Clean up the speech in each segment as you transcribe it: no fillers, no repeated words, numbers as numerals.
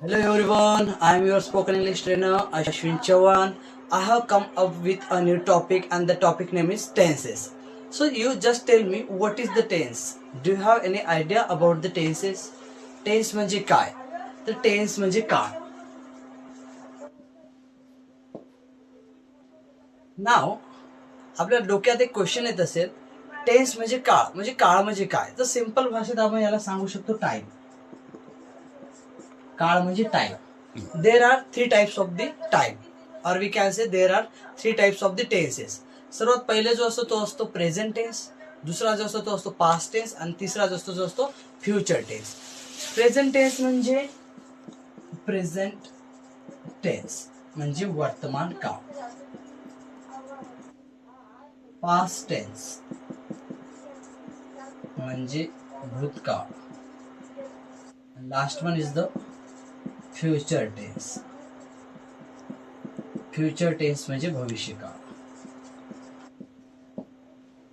Hello everyone, I am your spoken English trainer Ashwin Chavan. I have come up with a new topic and the topic name is tenses. So you just tell me what is the tense? Do you have any idea about the tenses? Tense म्हणजे काय? तर tense म्हणजे काळ. Now आपल्या डोक्यात एक question येत असेल, टेन्स म्हणजे काळ म्हणजे काय? तर सिंपल भाषेत आपण याला सांगू शकतो टाइम. काळ म्हणजे time. There are three types of the time, or we can say there are three types of the tenses. सर्वात पहिले जो असतो तो असतो प्रेझेंट टेन्स, दुसरा जो असतो तो असतो पास्ट टेन्स आणि तिसरा जो असतो फ्युचर टेन्स. प्रेझेंट टेन्स म्हणजे वर्तमान काळ. पास्ट टेन्स म्हणजे भूतकाळ. Last one is the future tense. Future tense म्हणजे भविष्यकाळ.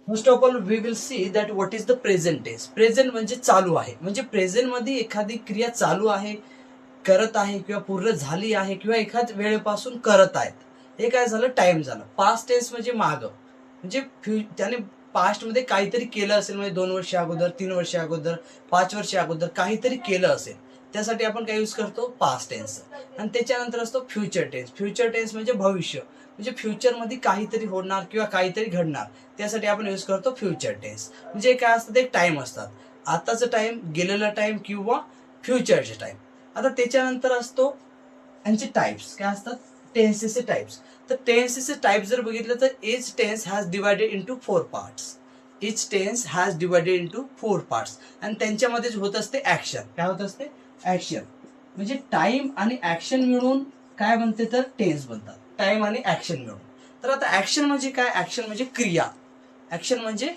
First of all we will see that what is the present tense. Present म्हणजे चालू आहे, म्हणजे प्रेझेंट मध्ये एखादी क्रिया चालू आहे, करत आहे किंवा पूर्ण झाली आहे किंवा एखाद वेळेपासून करत आहेत. हे काय झालं, टाइम झालं. पास्ट टेन्स म्हणजे माग, म्हणजे त्याने पास्ट मध्ये काहीतरी केलं असेल, म्हणजे 2 वर्ष अगोदर, 3 वर्ष अगोदर, 5 वर्ष अगोदर काहीतरी केलं असेल, त्यासाठी आपण काय यूज करतो, पास्ट टेन्स. आणि त्याच्यानंतर असतो फ्युचर टेन्स. फ्युचर टेन्स म्हणजे भविष्य, म्हणजे फ्युचर मध्ये काहीतरी होणार किंवा काहीतरी घडणार, त्यासाठी आपण यूज करतो फ्युचर टेन्स. म्हणजे काय असतं, एक टाइम असतात, आताचा टाइम, गेलेला टाइम किंवा फ्युचरचे टाइम. आता त्याच्यानंतर असतो यांचे टाइप्स. काय असतात, टेन्सेसचे टाइप्स. तर टेन्सेसचे टाइप जर बघितलं तर each tense has divided into 4 parts. Each tense has divided into 4 parts. आणि त्यांच्यामध्येच होत असते ऍक्शन. काय होत असते, ऍक्शन. म्हणजे टाइम आणि ऍक्शन मिळून काय बनते, तर टेन्स बनतात. टाइम आणि ऍक्शन मिळून. तर आता ऍक्शन म्हणजे काय, ऍक्शन म्हणजे क्रिया. ऍक्शन म्हणजे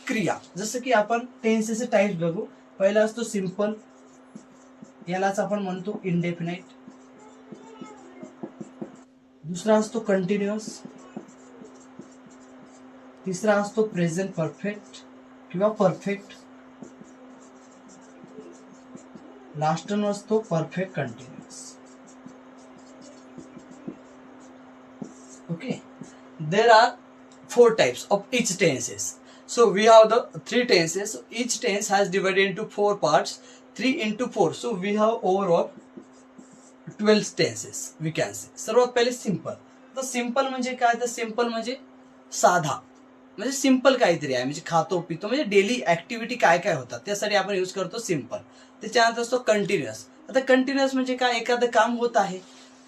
क्रिया. जसं की आपण टेन्सेसचे टाइप्स बघू. पहिला असतो सिंपल, यालाच आपण म्हणतो इंडेफिनाइट. दुसरा असतो कंटिन्युअस. तिसरा असतो प्रेझेंट परफेक्ट किंवा परफेक्ट. लास्ट वन असतो perfect continuous. Okay, there are 4 types of each tenses. So we have the 3 tenses. Each tense has divided into 4 parts. 3 into 4. So we have overall 12 tenses we can say. सर्वात पहिले simple. तर simple म्हणजे काय, तर simple म्हणजे साधा, म्हणजे simple काहीतरी आहे, म्हणजे खातो पितो, म्हणजे डेली ऍक्टिव्हिटी काय काय होतात त्यासाठी आपण यूज करतो सिंपल. त्याच्यानंतर असतो कंटिन्युअस. आता कंटिन्युअस म्हणजे काय, एखादं काम होत आहे,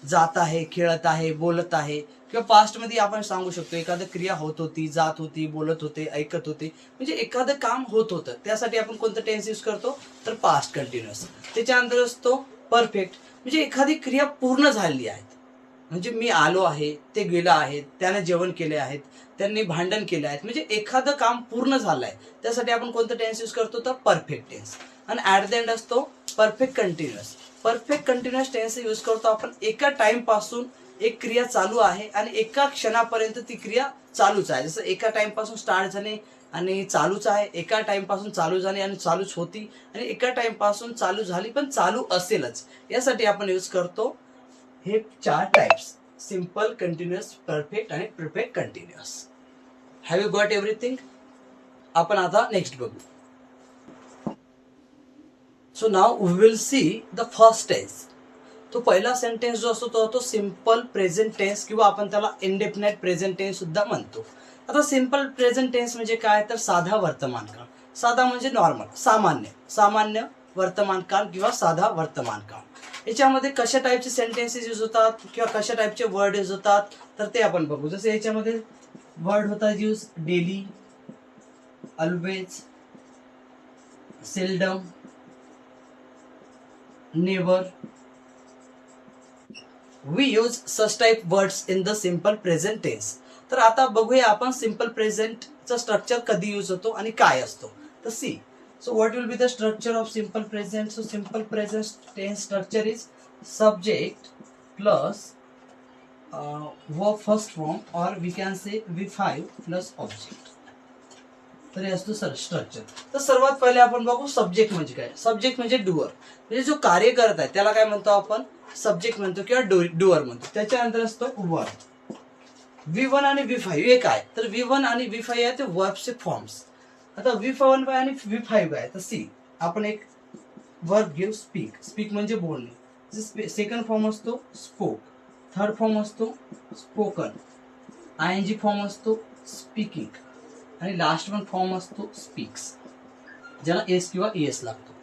जात आहे, खेळत आहे, बोलत आहे, किंवा पास्ट मध्ये आपण सांगू शकतो एखादं क्रिया होत होती, जात होती, बोलत होते, ऐकत होते, म्हणजे एखादं काम होत होतं, त्यासाठी आपण कोणतं टेन्स यूज करतो, तर पास्ट कंटिन्युअस. त्याच्यानंतर असतो परफेक्ट, म्हणजे एखादी क्रिया पूर्ण झालेली आहे, म्हणजे मी आलो आहे, ते गेलं आहे, त्याने जेवण केले आहेत, त्यांनी भांडण केले आहेत, म्हणजे एखादं काम पूर्ण झालंय, त्यासाठी आपण कोणतं टेन्स यूज करतो, तर परफेक्ट टेन्स. आणि ऍट द एंड असतो perfect continuous. Perfect continuous tense use करतो आपण एका टाइम पासून एक क्रिया चालू आहे आणि एका क्षणापर्यंत ती क्रिया चालूच आहे. जसं एका टाइम पासून स्टार्ट झाले आणि चालूच आहे, एका टाइम पासून चालू झाली आणि चालूच होती, आणि एका टाइम पासून चालू झाली पण चालू असेलच, यासाठी आपण यूज करतो हे 4 टाइप्स: सिंपल, कंटिन्युअस, परफेक्ट आणि perfect continuous. Have you got everything? आपण आता नेक्स्ट बघू. So now we will see the first tense. तो पहिला सेंटेन्स जो असतो तो सिंपल प्रेझेंट टेन्स किंवा आपण त्याला इंडेफिनाइट प्रेझेंट टेन्स सुद्धा म्हणतो. आता सिंपल प्रेझेंट टेन्स म्हणजे काय, तर साधा वर्तमान काळ. साधा म्हणजे नॉर्मल, सामान्य वर्तमान काळ किंवा साधा वर्तमान काळ. याच्यामध्ये कशा टाईपचे सेंटेन्सेस यूज होतात किंवा कशा टाईपचे वर्ड यूज होतात, तर ते आपण बघू. जसे याच्यामध्ये वर्ड होतात use daily, always, seldom, never. We use such type words in the simple present tense. तर आता बघूया आपण सिंपल प्रेझेंटचं स्ट्रक्चर कधी यूज होतो आणि काय असतो. तर see, so what will be the structure of simple present. So simple present tense structure is subject plus verb first form, or we can say V5 plus object. तर हे असतो स्ट्रक्चर. तर सर्वात पहिले आपण बघू सब्जेक्ट म्हणजे काय. सब्जेक्ट म्हणजे डुअर, म्हणजे जो कार्य करत आहे त्याला काय म्हणतो आपण, सब्जेक्ट म्हणतो किंवा डुअर म्हणतो. त्याच्यानंतर असतो वर्ब. V1 आणि V5 हे काय, तर V1 आणि V5 आहे ते वर्बचे फॉर्म्स. आता V1 आणि V5 काय, तर सी आपण एक वर्ब घेऊ स्पीक. स्पीक म्हणजे बोलणे. सेकंड फॉर्म असतो स्पोक, थर्ड फॉर्म असतो स्पोकन, ING फॉर्म असतो स्पीकिंग आणि लास्ट वन फॉर्म असतो स्पीक्स, ज्याला एस किंवा ES लागतो.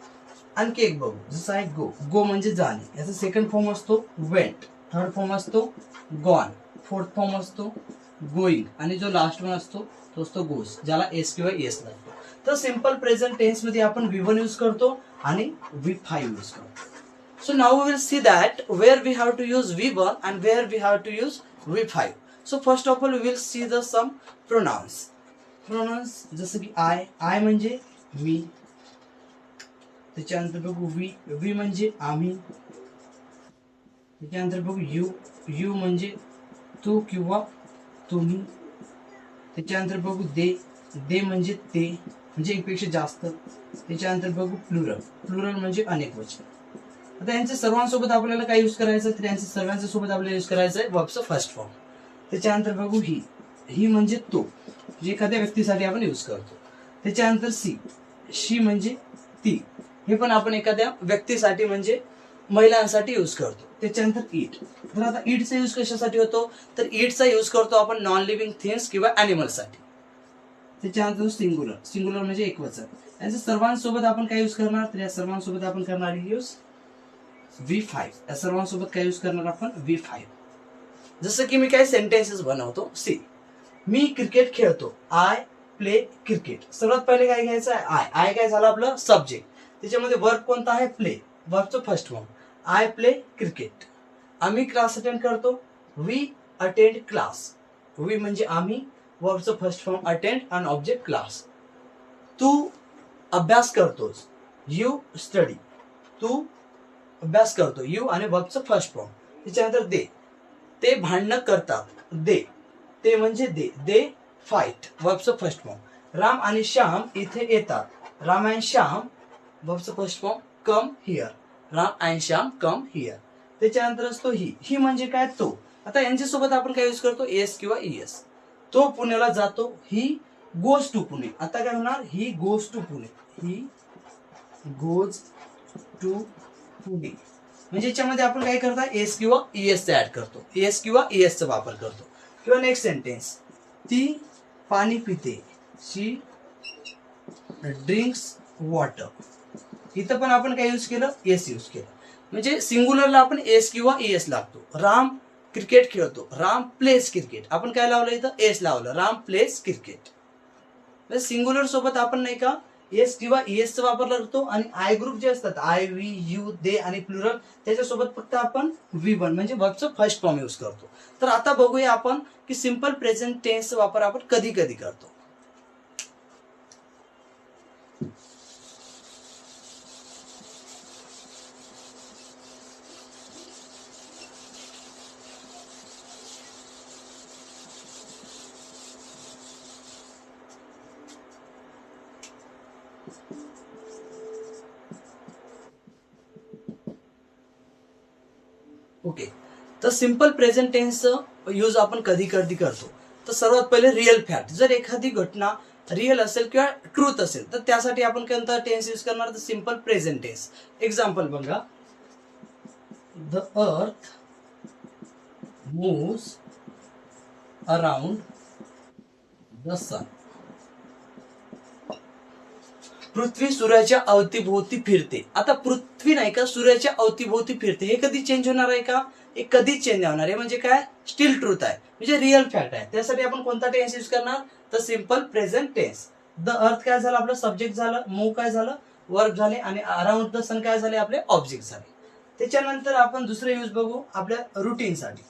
आणखी एक बघू, जसं आहे गो. गो म्हणजे जाणे, याचा सेकंड फॉर्म असतो वेंट, थर्ड फॉर्म असतो गॉन, फोर्थ फॉर्म असतो गोईंग आणि जो लास्ट वन असतो तो असतो गोस, ज्याला एस किंवा ES लागतो. तर सिंपल प्रेझेंट टेन्स मध्ये आपण V1 यूज करतो आणि V5 यूज करतो. So now we will see that where we have to use V1 and where we have to use V5. So first of all we will see the some pronouns. Pronouns जसं की I म्हणजे मी. त्याच्यानंतर बघू we म्हणजे आम्ही. त्याच्यानंतर बघू you म्हणजे तू किंवा तुम्ही. त्याच्यानंतर बघू दे म्हणजे ते, म्हणजे एकपेक्षा जास्त. त्याच्यानंतर बघू प्लुरल म्हणजे अनेक वचन. आता यांच्या सर्वांसोबत आपल्याला काय यूज करायचं, तर यांच्या सर्वांच्या सोबत आपल्याला यूज करायचं आहे वर्बचं फर्स्ट फॉर्म. त्याच्यानंतर बघू ही म्हणजे तो, जे एखाद्या व्यक्तीसाठी आपण यूज करतो. त्याच्यानंतर शी म्हणजे ती, हे पण आपण एखाद्या व्यक्तीसाठी म्हणजे महिलांसाठी यूज करतो. त्याच्यानंतर इट. तर आता इटचा यूज कशासाठी होतो, तर इटचा यूज करतो आपण नॉन लिव्हिंग थिंग्स किंवा ॲनिमल्ससाठी. त्याच्यानंतर सिंगुलर म्हणजे एकवचन. यांच्या सर्वांसोबत आपण काय यूज करणार, तर या सर्वांसोबत आपण करणार यूज V5. या सर्वांसोबत काय यूज करणार आपण V5. जसं की मी काय सेंटेन्सेस बनवतो. मी क्रिकेट खेळतो, आय प्ले क्रिकेट. सर्वात पहिले काय घ्यायचं आहे आय काय झालं आपलं सब्जेक्ट. त्याच्यामध्ये वर्ब कोणता आहे प्ले, वर्बचं first form. I play cricket. आम्ही क्लास अटेंड करतो, वी अटेंड क्लास. वी म्हणजे आम्ही, वर्बचं फर्स्ट फॉर्म अटेंड आणि ऑब्जेक्ट क्लास. तू अभ्यास करतोस, यू स्टडी. तू अभ्यास करतो, यू आणि वर्बचं फर्स्ट फॉर्म. त्याच्यानंतर ते भांडणं करतात, ते म्हणजे दे फाईट, वर्बचं फर्स्ट फॉर्म. राम आणि श्याम इथे येतात, राम अँड श्याम वर्बचं first form come here. Ram and Shyam come here. त्याच्यानंतर असतो ही म्हणजे काय तो. आता यांच्यासोबत आपण काय यूज करतो एस किंवा ES. तो पुण्याला जातो, ही गोज टू पुणे. आता काय होणार, he goes to Pune, he goes to Pune. म्हणजे याच्यामध्ये आपण काय करता एस किंवा ES ऍड करतो, एस किंवा ES चा वापर करतो. किंवा नेक्स्ट सेंटेन्स, ती पाणी पिते, शी ड्रिंक्स वॉटर. इथं पण आपण काय यूज केलं, एस यूज केलं. म्हणजे सिंग्युलरला आपण एस किंवा ES लागतो. राम क्रिकेट खेळतो, राम प्लेस क्रिकेट. आपण काय लावलं इथं, एस लावलं, राम प्लेस क्रिकेट. सिंग्युलर सोबत आपण नाही का एस किंवा ES चा वापर करतो. आणि आय ग्रुप जे असतात आय, वी, यू, दे आणि प्लुरल, त्याच्यासोबत फक्त आपण V1 म्हणजे वर्बचं फर्स्ट फॉर्म यूज करतो. तर आता बघूया आपण की सिंपल प्रेझेंट टेन्सचा वापर आपण कधी कधी करतो. ओके, तर सिंपल प्रेझेंट टेन्सचं यूज आपण कधी कधी करतो. तर सर्वात पहिले रिअल फॅक्ट. जर एखादी घटना रिअल असेल किंवा ट्रूथ असेल तर त्यासाठी आपण कोणता टेन्स यूज करणार, तर सिंपल प्रेझेंट टेन्स. एक्झाम्पल बघा, the earth moves around the sun. पृथ्वी सूर्याच्या अवतीभोवती फिरते. आता पृथ्वी नाही का सूर्याच्या अवतीभोवती फिरते, हे कधी चेंज होणार आहे का, हे कधीच चेंज होणार आहे. म्हणजे काय, स्टील ट्रूथ आहे, म्हणजे रिअल फॅक्ट आहे. त्यासाठी आपण कोणता टेन्स यूज करणार, तर simple present tense. The earth काय झालं आपलं सब्जेक्ट झालं, मूव्ह काय झालं वर्ब झाले, आणि अराउंड द सन काय झाले आपले ऑब्जेक्ट झाले. त्याच्यानंतर आपण दुसरे यूज बघू आपल्या रुटीनसाठी.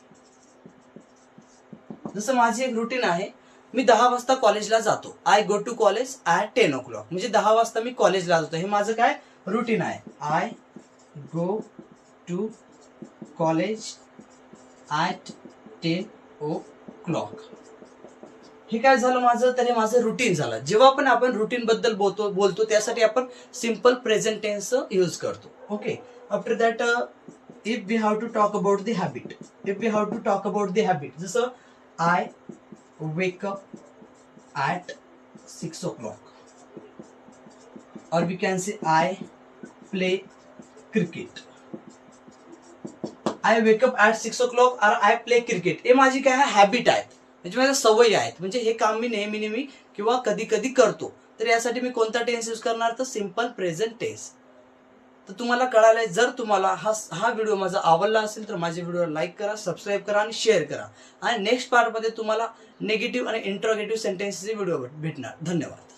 जसं माझी एक रुटीन आहे, मी 10 वाजता कॉलेजला जातो. I go to college at 10 o'clock. म्हणजे 10 वाजता मी कॉलेजला जातो, हे माझं काय रुटीन आहे. I go to college at 10 o'clock. हे काय झालं माझं, तर हे माझं रुटीन झालं. जेव्हा पण आपण रुटीन बद्दल बोलतो त्यासाठी आपण सिंपल प्रेझेंट टेन्स यूज करतो. Okay. After that if we have to talk about the habit, जसं I wake up at 6 o'clock, or we can say I play cricket. I wake up at 6 o'clock or I play cricket. हे माझी काय आहे, habit आहेत, म्हणजे माझ्या सवयी आहेत, म्हणजे हे काम मी नेहमी किंवा कधी कधी करतो. तर यासाठी मी कोणता टेन्स यूज करणार, तर सिंपल प्रेझेंट टेन्स. तर तुम्हाला कळालंय. जर तुम्हाला हा व्हिडिओ माझा आवडला असेल तर माझ्या व्हिडिओला लाईक करा, सबस्क्राईब करा आणि शेअर करा. आणि नेक्स्ट पार्टमध्ये तुम्हाला निगेटिव्ह आणि इंट्रोगेटिव्ह सेंटेन्सचे व्हिडिओ भेटणार. धन्यवाद.